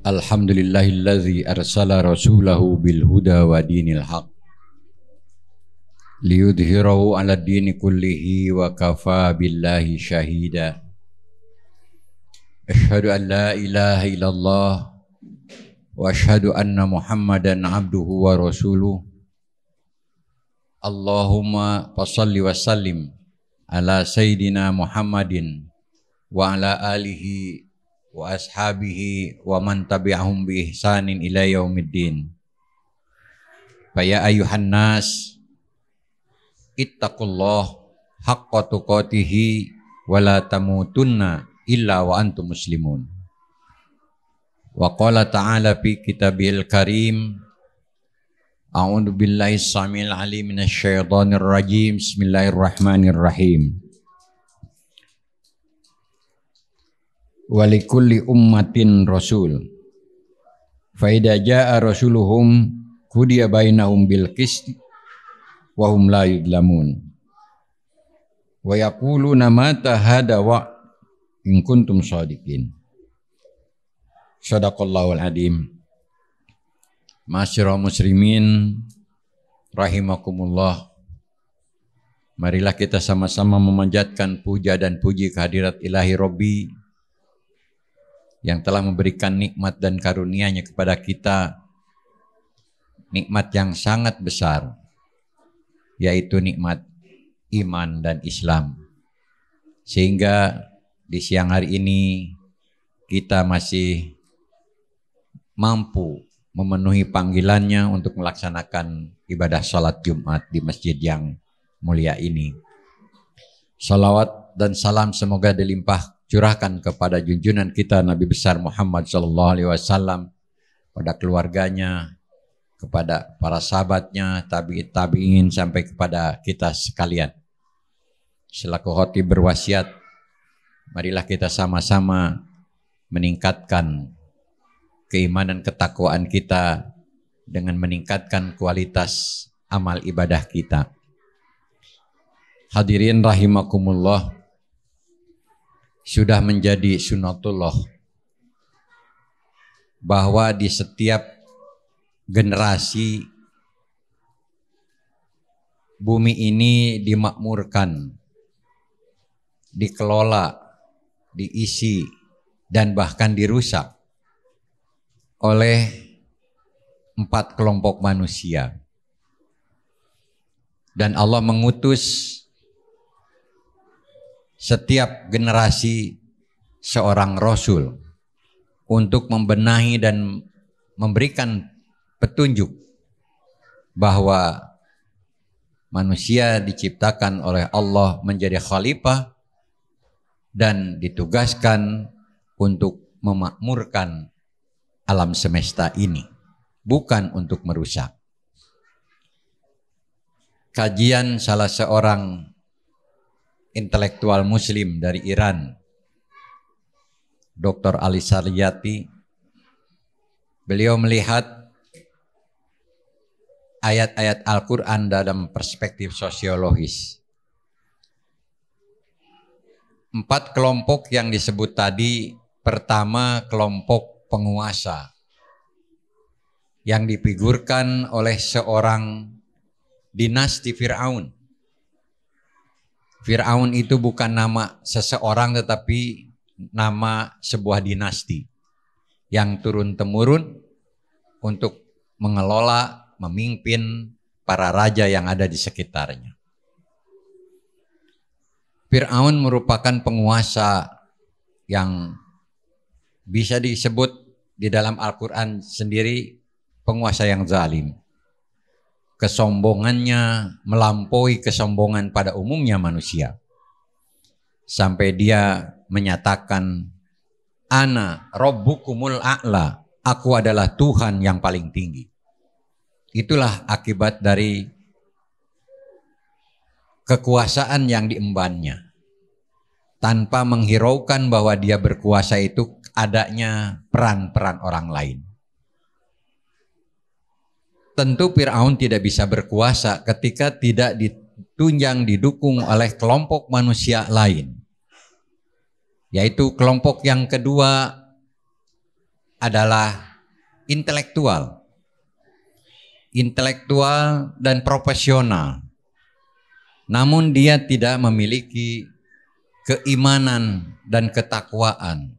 Alhamdulillahilladzi arsala rasulahu bil huda wa dinil haq liyudhhirahu 'ala dini kullihi wa kafa billahi syahida. Asyhadu an la ilaha illallah wa asyhadu anna Muhammadan abduhu wa rasuluh. Allahumma fashalli wa sallim ala sayyidina Muhammadin wa ala alihi wa ashabihi wa man tabi'ahum bi ihsanin ila yaumiddin. Fa ya ayyuhan nas ittaqullah haqqa tuqatih wa la tamutunna illa wa antum muslimun. Wa qala ta'ala fi kitabil karim, a'udzu billahi samil alim minasy syaithanir rajim. Bismillahirrahmanirrahim. Walikulli ummatin rasul fa idza jaa rasuluhum qudiya bainahum bil qist wa hum la yudlamun wa yaquluna mata hada wa in kuntum shadiqin. Shadaqallahul adim. Ma'asyiral muslimin rahimakumullah, marilah kita sama-sama memanjatkan puja dan puji kehadirat ilahi Rabbi yang telah memberikan nikmat dan karunia-Nya kepada kita, nikmat yang sangat besar, yaitu nikmat iman dan Islam. Sehingga di siang hari ini kita masih mampu memenuhi panggilannya untuk melaksanakan ibadah salat Jumat di masjid yang mulia ini. Salawat dan salam semoga dilimpah curahkan kepada junjungan kita Nabi besar Muhammad SAW, pada keluarganya, kepada para sahabatnya, tabi'in sampai kepada kita sekalian. Selaku khotib berwasiat, marilah kita sama-sama meningkatkan keimanan ketakwaan kita dengan meningkatkan kualitas amal ibadah kita. Hadirin rahimakumullah, sudah menjadi sunnatullah bahwa di setiap generasi bumi ini dimakmurkan, dikelola, diisi, dan bahkan dirusak oleh 4 kelompok manusia. Dan Allah mengutus setiap generasi seorang rasul untuk membenahi dan memberikan petunjuk bahwa manusia diciptakan oleh Allah menjadi khalifah dan ditugaskan untuk memakmurkan alam semesta ini, bukan untuk merusak. Kajian salah seorang intelektual muslim dari Iran, Dr. Ali Saryati, beliau melihat ayat-ayat Al-Quran dalam perspektif sosiologis. 4 kelompok yang disebut tadi, pertama kelompok penguasa yang difigurkan oleh seorang dinasti Fir'aun. Fir'aun itu bukan nama seseorang tetapi nama sebuah dinasti yang turun-temurun untuk mengelola, memimpin para raja yang ada di sekitarnya. Fir'aun merupakan penguasa yang bisa disebut di dalam Al-Quran sendiri penguasa yang zalim. Kesombongannya melampaui kesombongan pada umumnya manusia. Sampai dia menyatakan, Ana Rabbukumul A'la, aku adalah Tuhan yang paling tinggi. Itulah akibat dari kekuasaan yang diembannya. Tanpa menghiraukan bahwa dia berkuasa itu adanya peran-peran orang lain. Tentu Fir'aun tidak bisa berkuasa ketika tidak ditunjang, didukung oleh kelompok manusia lain. Yaitu kelompok yang kedua adalah intelektual dan profesional. Namun dia tidak memiliki keimanan dan ketakwaan.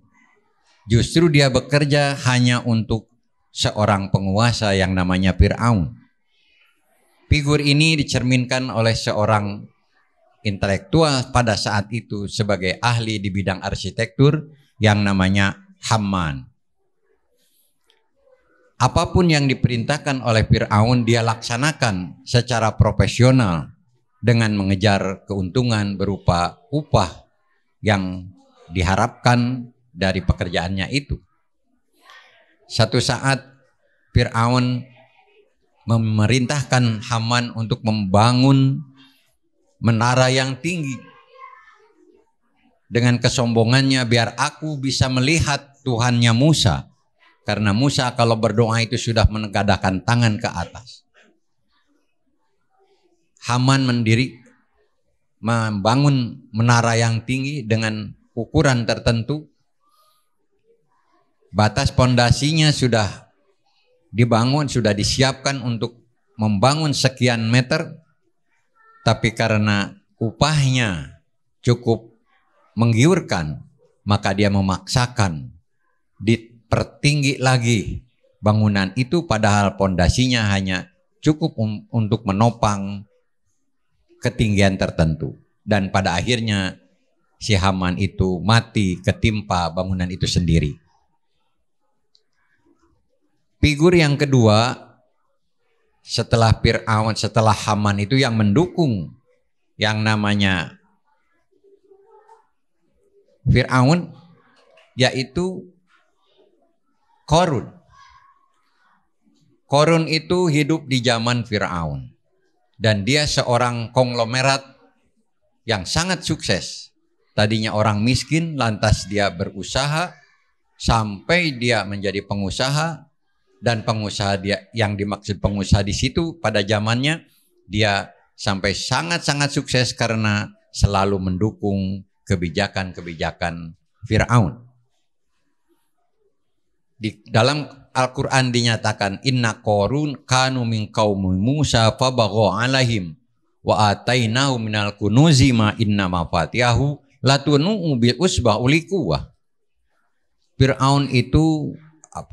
Justru dia bekerja hanya untuk seorang penguasa yang namanya Fir'aun. Figur ini dicerminkan oleh seorang intelektual pada saat itu sebagai ahli di bidang arsitektur yang namanya Haman. Apapun yang diperintahkan oleh Fir'aun dia laksanakan secara profesional dengan mengejar keuntungan berupa upah yang diharapkan dari pekerjaannya itu. Satu saat Fir'aun memerintahkan Haman untuk membangun menara yang tinggi dengan kesombongannya, biar aku bisa melihat Tuhannya Musa. Karena Musa kalau berdoa itu sudah menengadahkan tangan ke atas. Haman membangun menara yang tinggi dengan ukuran tertentu. Batas pondasinya sudah dibangun, sudah disiapkan untuk membangun sekian meter. Tapi karena upahnya cukup menggiurkan, maka dia memaksakan dipertinggi lagi bangunan itu, padahal pondasinya hanya cukup untuk menopang ketinggian tertentu. Dan pada akhirnya si Haman itu mati ketimpa bangunan itu sendiri. Figur yang kedua setelah Fir'aun, setelah Haman itu yang mendukung yang namanya Fir'aun, yaitu Qarun. Qarun itu hidup di zaman Fir'aun dan dia seorang konglomerat yang sangat sukses. Tadinya orang miskin, lantas dia berusaha sampai dia menjadi pengusaha. Dan pengusaha dia, yang dimaksud pengusaha di situ pada zamannya, dia sampai sangat-sangat sukses karena selalu mendukung kebijakan-kebijakan Fir'aun. Di dalam Al-Quran dinyatakan, inna Qarun kanu min qaumi Musa fabagha alaihim wa atainahu minal kunuzi ma inna mafatihahu latunu bil usbah uli quwwah.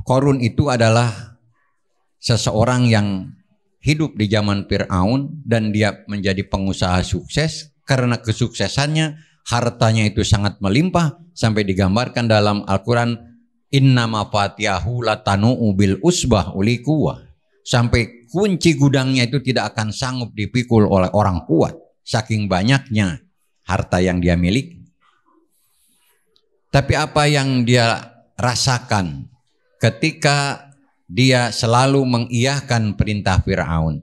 Qarun itu adalah seseorang yang hidup di zaman Fir'aun dan dia menjadi pengusaha sukses. Karena kesuksesannya, hartanya itu sangat melimpah sampai digambarkan dalam Al-Quran, inna mafatihahu latanu bil usbah uli quwwah. Sampai kunci gudangnya itu tidak akan sanggup dipikul oleh orang kuat, saking banyaknya harta yang dia miliki. Tapi apa yang dia rasakan ketika dia selalu mengiyahkan perintah Fir'aun?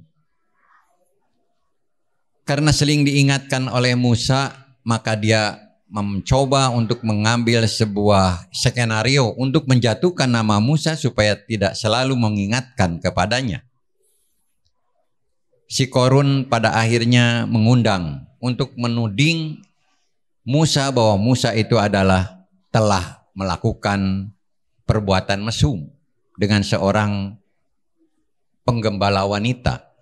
Karena sering diingatkan oleh Musa, maka dia mencoba untuk mengambil sebuah skenario untuk menjatuhkan nama Musa supaya tidak selalu mengingatkan kepadanya. Si Qarun pada akhirnya mengundang untuk menuding Musa bahwa Musa itu adalah telah melakukan perbuatan mesum dengan seorang penggembala wanita.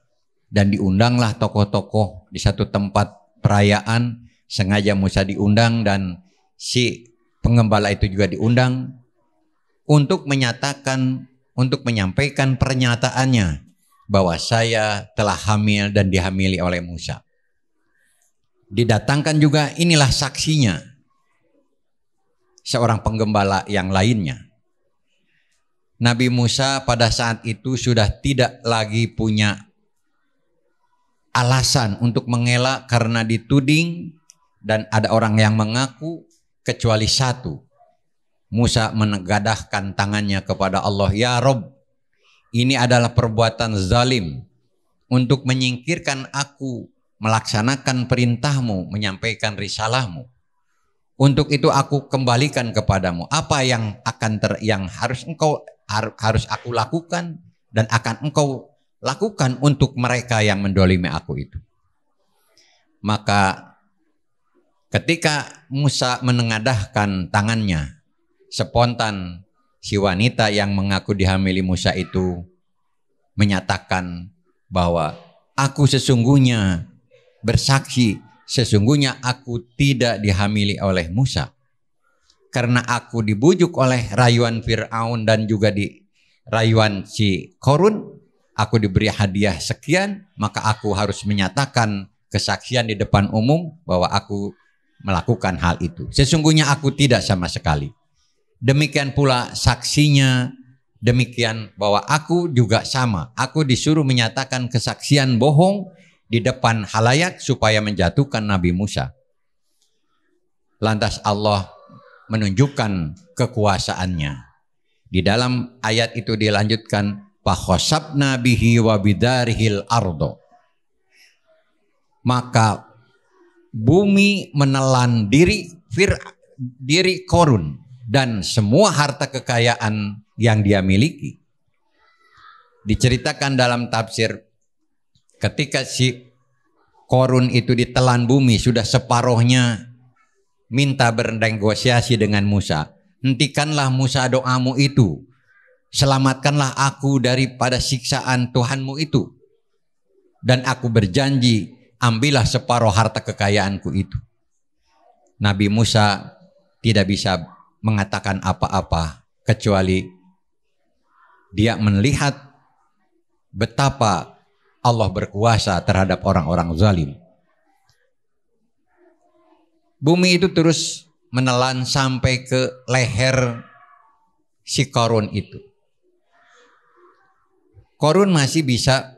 Dan diundanglah tokoh-tokoh di satu tempat perayaan. Sengaja Musa diundang dan si penggembala itu juga diundang untuk menyampaikan pernyataannya bahwa saya telah hamil dan dihamili oleh Musa. Didatangkan juga, inilah saksinya, seorang penggembala yang lainnya. Nabi Musa pada saat itu sudah tidak lagi punya alasan untuk mengelak karena dituding dan ada orang yang mengaku, kecuali satu. Musa menegadahkan tangannya kepada Allah, ya Rob, ini adalah perbuatan zalim untuk menyingkirkan aku melaksanakan perintahmu, menyampaikan risalahmu. Untuk itu aku kembalikan kepadamu apa yang harus aku lakukan dan akan engkau lakukan untuk mereka yang mendolimi aku itu. Maka ketika Musa menengadahkan tangannya, spontan si wanita yang mengaku dihamili Musa itu menyatakan bahwa aku sesungguhnya bersaksi, sesungguhnya aku tidak dihamili oleh Musa. Karena aku dibujuk oleh rayuan Fir'aun dan juga di rayuan si Korun, aku diberi hadiah sekian, maka aku harus menyatakan kesaksian di depan umum bahwa aku melakukan hal itu. Sesungguhnya aku tidak sama sekali. Demikian pula saksinya, demikian bahwa aku juga sama. Aku disuruh menyatakan kesaksian bohong di depan halayak supaya menjatuhkan Nabi Musa. Lantas Allah menunjukkan kekuasaannya. Di dalam ayat itu dilanjutkan, fakhosabna bihi wa bidarihil ardo. Maka bumi menelan diri Korun dan semua harta kekayaan yang dia miliki. Diceritakan dalam tafsir, ketika si Korun itu ditelan bumi, sudah separuhnya minta bernegosiasi dengan Musa. Hentikanlah Musa doamu itu. Selamatkanlah aku daripada siksaan Tuhanmu itu. Dan aku berjanji, ambillah separuh harta kekayaanku itu. Nabi Musa tidak bisa mengatakan apa-apa kecuali dia melihat betapa Allah berkuasa terhadap orang-orang zalim. Bumi itu terus menelan sampai ke leher si Korun itu. Korun masih bisa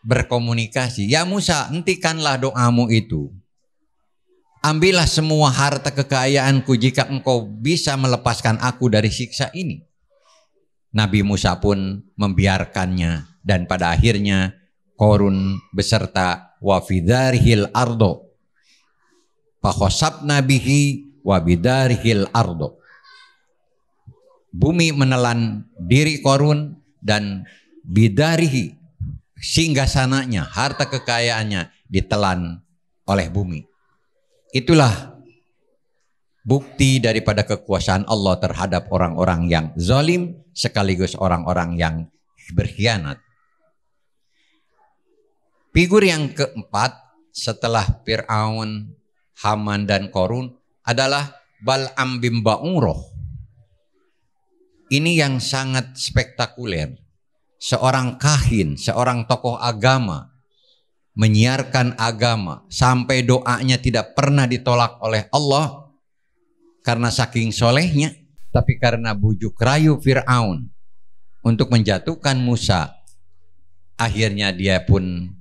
berkomunikasi. Ya Musa, hentikanlah doamu itu. Ambillah semua harta kekayaanku jika engkau bisa melepaskan aku dari siksa ini. Nabi Musa pun membiarkannya dan pada akhirnya Korun beserta wafidarihil ardo. Fakhosabna bihi wa bidarihil ardo. Bumi menelan diri Korun dan bidarihi, singgasananya, harta kekayaannya ditelan oleh bumi. Itulah bukti daripada kekuasaan Allah terhadap orang-orang yang zalim sekaligus orang-orang yang berkhianat. Figur yang keempat setelah Fir'aun, Haman dan Korun adalah Bal'am bin Ba'urah. Ini yang sangat spektakuler. Seorang kahin, seorang tokoh agama menyiarkan agama sampai doanya tidak pernah ditolak oleh Allah karena saking solehnya, tapi karena bujuk rayu Fir'aun untuk menjatuhkan Musa, akhirnya dia pun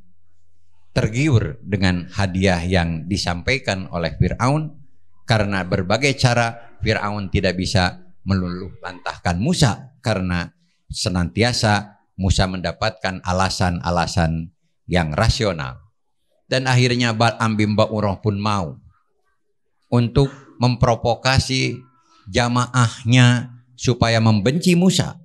tergiur dengan hadiah yang disampaikan oleh Fir'aun. Karena berbagai cara Fir'aun tidak bisa meluluh lantahkan Musa karena senantiasa Musa mendapatkan alasan-alasan yang rasional. Dan akhirnya Bal'am bin Ba'urah pun mau untuk memprovokasi jamaahnya supaya membenci Musa.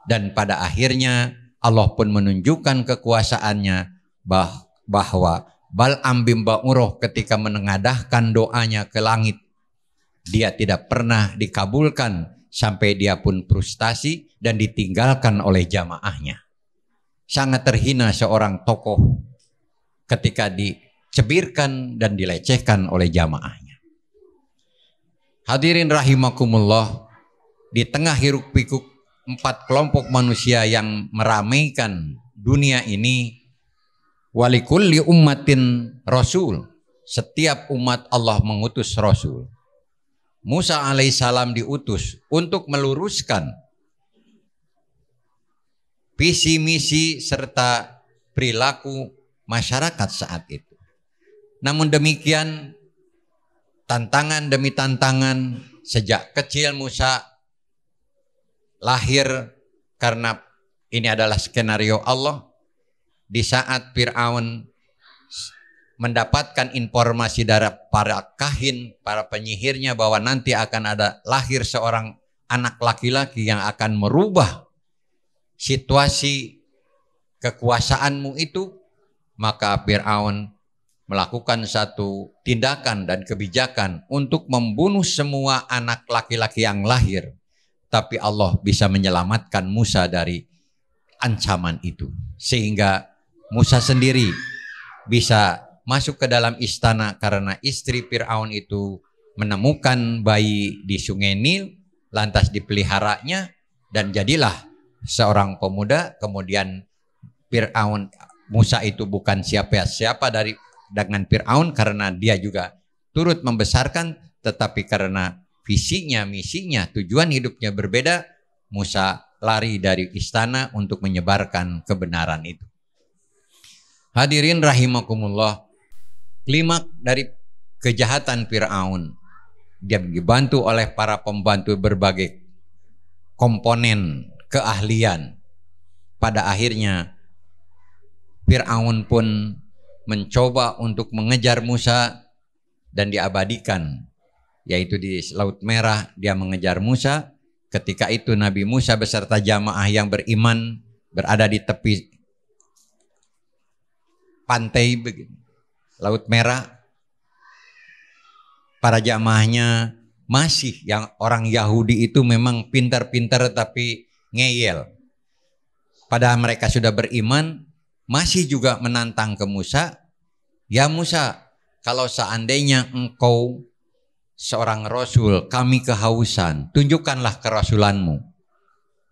Dan pada akhirnya Allah pun menunjukkan kekuasaannya bahwa Bal'am bin Ba'urah ketika menengadahkan doanya ke langit, dia tidak pernah dikabulkan sampai dia pun frustasi dan ditinggalkan oleh jamaahnya. Sangat terhina seorang tokoh ketika dicebirkan dan dilecehkan oleh jamaahnya. Hadirin rahimakumullah, di tengah hiruk pikuk 4 kelompok manusia yang meramaikan dunia ini, walikulli ummatin rasul, setiap umat Allah mengutus rasul. Musa alaihissalam diutus untuk meluruskan visi misi serta perilaku masyarakat saat itu. Namun demikian, tantangan demi tantangan, sejak kecil Musa lahir karena ini adalah skenario Allah. Di saat Fir'aun mendapatkan informasi dari para kahin, para penyihirnya bahwa nanti akan ada lahir seorang anak laki-laki yang akan merubah situasi kekuasaanmu itu, maka Fir'aun melakukan satu tindakan dan kebijakan untuk membunuh semua anak laki-laki yang lahir. tapi Allah bisa menyelamatkan Musa dari ancaman itu. Sehingga Musa sendiri bisa masuk ke dalam istana karena istri Fir'aun itu menemukan bayi di sungai Nil, lantas dipeliharanya, dan jadilah seorang pemuda. Kemudian Musa itu bukan siapa-siapa dengan Fir'aun karena dia juga turut membesarkan, tetapi karena visinya, misinya, tujuan hidupnya berbeda, Musa lari dari istana untuk menyebarkan kebenaran itu. Hadirin rahimakumullah, klimaks dari kejahatan Fir'aun, dia dibantu oleh para pembantu berbagai komponen keahlian. Pada akhirnya Fir'aun pun mencoba untuk mengejar Musa dan diabadikan, yaitu di Laut Merah dia mengejar Musa. Ketika itu Nabi Musa beserta jamaah yang beriman berada di tepi pantai Laut Merah. Para jamaahnya masih, yang orang Yahudi itu memang pintar-pintar tapi ngeyel. Padahal mereka sudah beriman, masih juga menantang ke Musa. Ya Musa, kalau seandainya engkau seorang rasul, kami kehausan, tunjukkanlah kerasulanmu.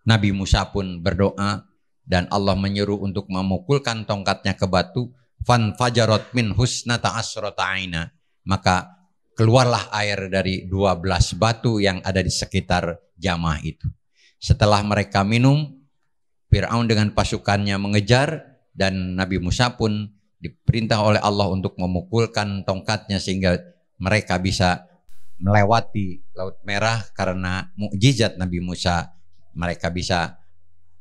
Nabi Musa pun berdoa dan Allah menyuruh untuk memukulkan tongkatnya ke batu. Fan fajarat min husnata asrata aina. Maka keluarlah air dari 12 batu yang ada di sekitar jamaah itu. Setelah mereka minum, Fir'aun dengan pasukannya mengejar, dan Nabi Musa pun diperintah oleh Allah untuk memukulkan tongkatnya sehingga mereka bisa melewati Laut Merah. Karena mukjizat Nabi Musa, mereka bisa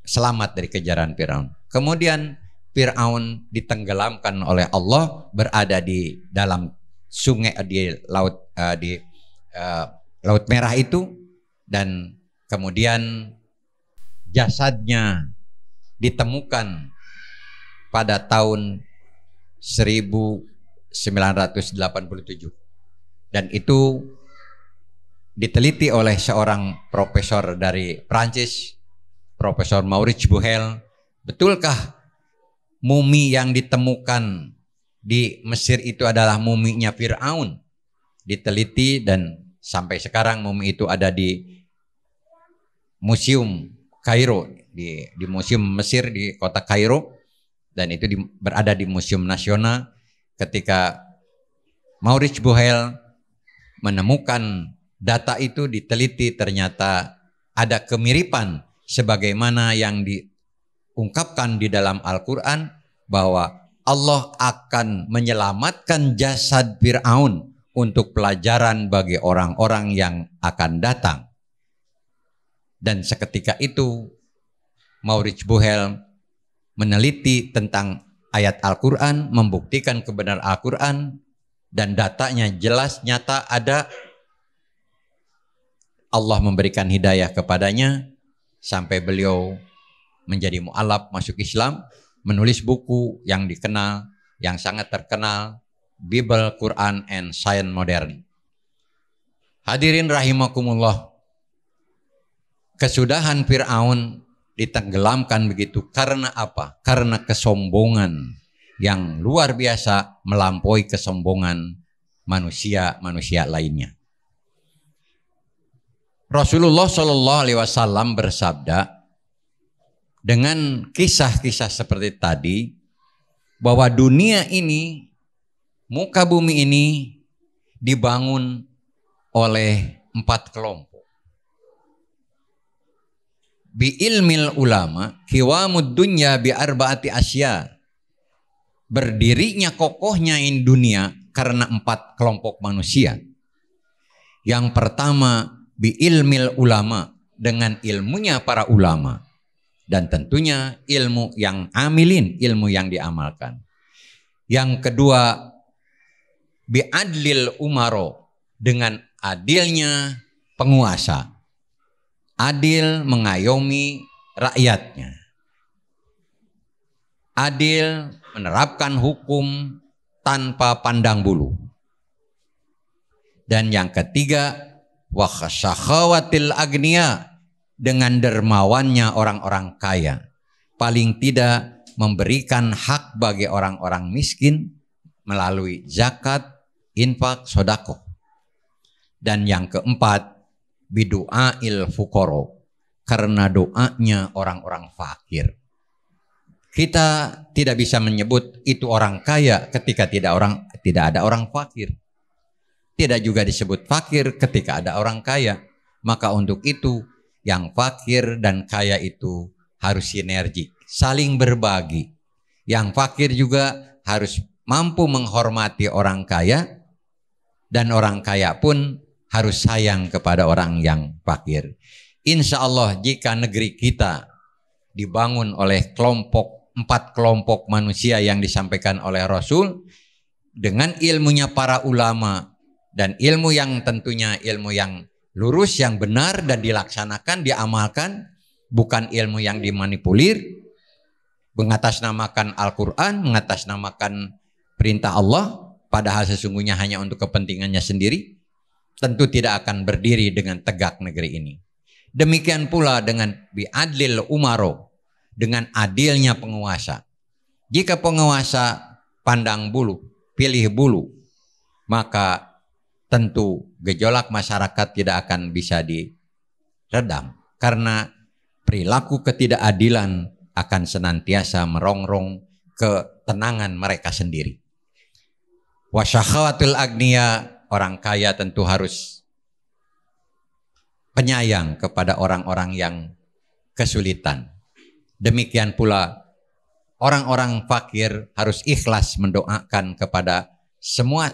selamat dari kejaran Fir'aun. Kemudian Fir'aun ditenggelamkan oleh Allah, berada di dalam sungai di Laut Merah itu, dan kemudian jasadnya ditemukan pada tahun 1987, dan itu diteliti oleh seorang profesor dari Prancis, Profesor Maurice Buhel. Betulkah mumi yang ditemukan di Mesir itu adalah muminya Fir'aun? Diteliti dan sampai sekarang mumi itu ada di Museum Kairo, di Museum Mesir di kota Kairo, dan itu berada di Museum Nasional. Ketika Maurice Buhel menemukan data itu, diteliti, ternyata ada kemiripan sebagaimana yang diungkapkan di dalam Al-Quran, bahwa Allah akan menyelamatkan jasad Fir'aun untuk pelajaran bagi orang-orang yang akan datang. Dan seketika itu Maurice Buhel meneliti tentang ayat Al-Quran, membuktikan kebenaran Al-Quran, dan datanya jelas, nyata, ada. Allah memberikan hidayah kepadanya sampai beliau menjadi mu'alaf, masuk Islam, menulis buku yang dikenal, yang sangat terkenal, Bible, Quran, and Science Modern. Hadirin rahimakumullah, kesudahan Fir'aun ditenggelamkan begitu karena apa? Karena kesombongan yang luar biasa, melampaui kesombongan manusia-manusia lainnya. Rasulullah Shallallahu Alaihi Wasallam bersabda dengan kisah-kisah seperti tadi, bahwa dunia ini, muka bumi ini dibangun oleh 4 kelompok. Bi ilmil ulama kiwamud dunya bi arbaati asya. Berdirinya kokohnya ini dunia karena 4 kelompok manusia. Yang pertama, bi ilmil ulama, dengan ilmunya para ulama, dan tentunya ilmu yang amilin, ilmu yang diamalkan. Yang kedua, bi adlil umaro, dengan adilnya penguasa, adil mengayomi rakyatnya, adil menerapkan hukum tanpa pandang bulu. Dan yang ketiga, wa khasakhawatil agniya, dengan dermawannya orang-orang kaya. Paling tidak memberikan hak bagi orang-orang miskin melalui zakat, infak, sedekah. Dan yang keempat, bidu'ail fuqara, karena doanya orang-orang fakir. Kita tidak bisa menyebut itu orang kaya ketika tidak ada orang fakir. Tidak juga disebut fakir ketika ada orang kaya. Maka untuk itu yang fakir dan kaya itu harus sinergi, saling berbagi. Yang fakir juga harus mampu menghormati orang kaya, dan orang kaya pun harus sayang kepada orang yang fakir. Insya Allah jika negeri kita dibangun oleh 4 kelompok manusia yang disampaikan oleh Rasul, dengan ilmunya para ulama dan ilmu yang tentunya ilmu yang lurus, yang benar dan dilaksanakan, diamalkan, bukan ilmu yang dimanipulir, mengatasnamakan Al-Quran, mengatasnamakan perintah Allah, padahal sesungguhnya hanya untuk kepentingannya sendiri, tentu tidak akan berdiri dengan tegak negeri ini. Demikian pula dengan bi'adlil umaro, dengan adilnya penguasa. Jika penguasa pandang bulu, pilih bulu, maka tentu gejolak masyarakat tidak akan bisa diredam, karena perilaku ketidakadilan akan senantiasa merongrong ketenangan mereka sendiri. Wasyakhawatul agniya, orang kaya tentu harus penyayang kepada orang-orang yang kesulitan. Demikian pula orang-orang fakir harus ikhlas mendoakan kepada semua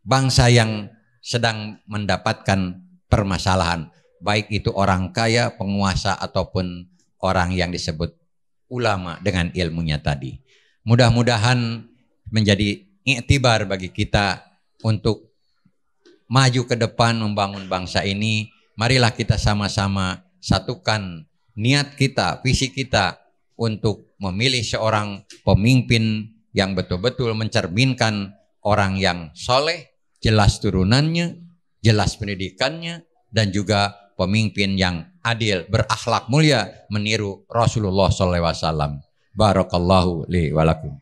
bangsa yang sedang mendapatkan permasalahan, baik itu orang kaya, penguasa, ataupun orang yang disebut ulama dengan ilmunya tadi. Mudah-mudahan menjadi iktibar bagi kita untuk maju ke depan membangun bangsa ini. Marilah kita sama-sama satukan niat kita, visi kita untuk memilih seorang pemimpin yang betul-betul mencerminkan orang yang soleh, jelas turunannya, jelas pendidikannya, dan juga pemimpin yang adil, berakhlak mulia, meniru Rasulullah SAW. Barakallahu li walakum.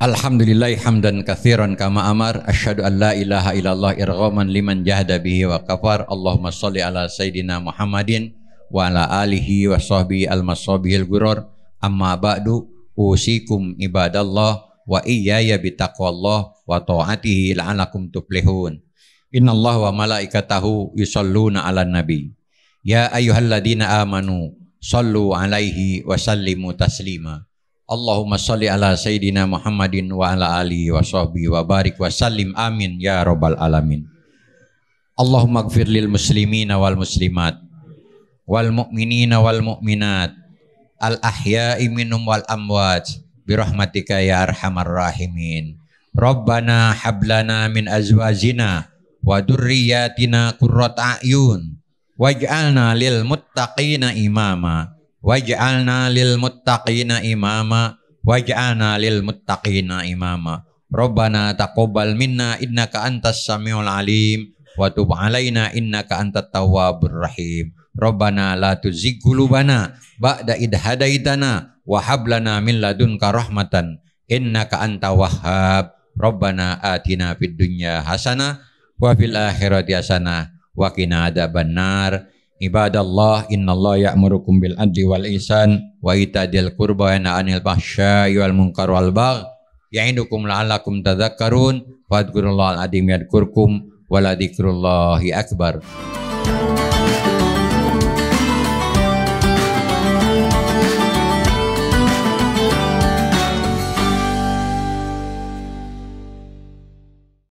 Alhamdulillahi hamdan katsiran kama amar, asyhadu an la ilaha illallah irghaman liman jahada bihi wa kafar. Allahumma sholli ala sayyidina Muhammadin wa ala alihi wa sahbihi al-masabihil gurur. Amma ba'du, usikum ibadallah wa iyaya bitaqwallah wa ta'atihi la'alakum tuflihun. Innallaha wa malaikatahu yusalluna 'alan nabi. Ya ayyuhalladzina amanu sallu 'alaihi wa sallimu taslima. Allahumma sholli ala sayyidina Muhammadin wa ala alihi wa sahbihi wa barik wa sallim, amin ya rabbal alamin. Allahumma ighfir lil muslimina wal muslimat wal mu'minina wal mu'minat al ahya'i minhum wal amwat birahmatika ya arhamar rahimin. Rabbana hablana min azwajina wa dzurriyyatina qurrata a'yun waj'alna lil muttaqina imama. Waj'alna lil muttaqina imama, waj'alna lil muttaqina imama. Rabbana taqabbal minna innaka antas samiul alim wa tub alaina innaka antat tawwabur rahim. Rabbana la tuzigh qulubana ba'da id hadaitana wa hab lana min ladunka rahmatan innaka antal wahhab. Rabbana atina fid dunya hasanah wa fil akhirati hasanah wa qina adzabannar. Ibadallah, innallaha ya'murukum bil adli wal ihsan wa ita'il qurba wa yanha 'anil fahsya'i wal munkar wal baghi ya'idukum la'allakum tadhakkarun. Fadhkurullahal 'azim yadhkurkum wa la dzikrullahi akbar.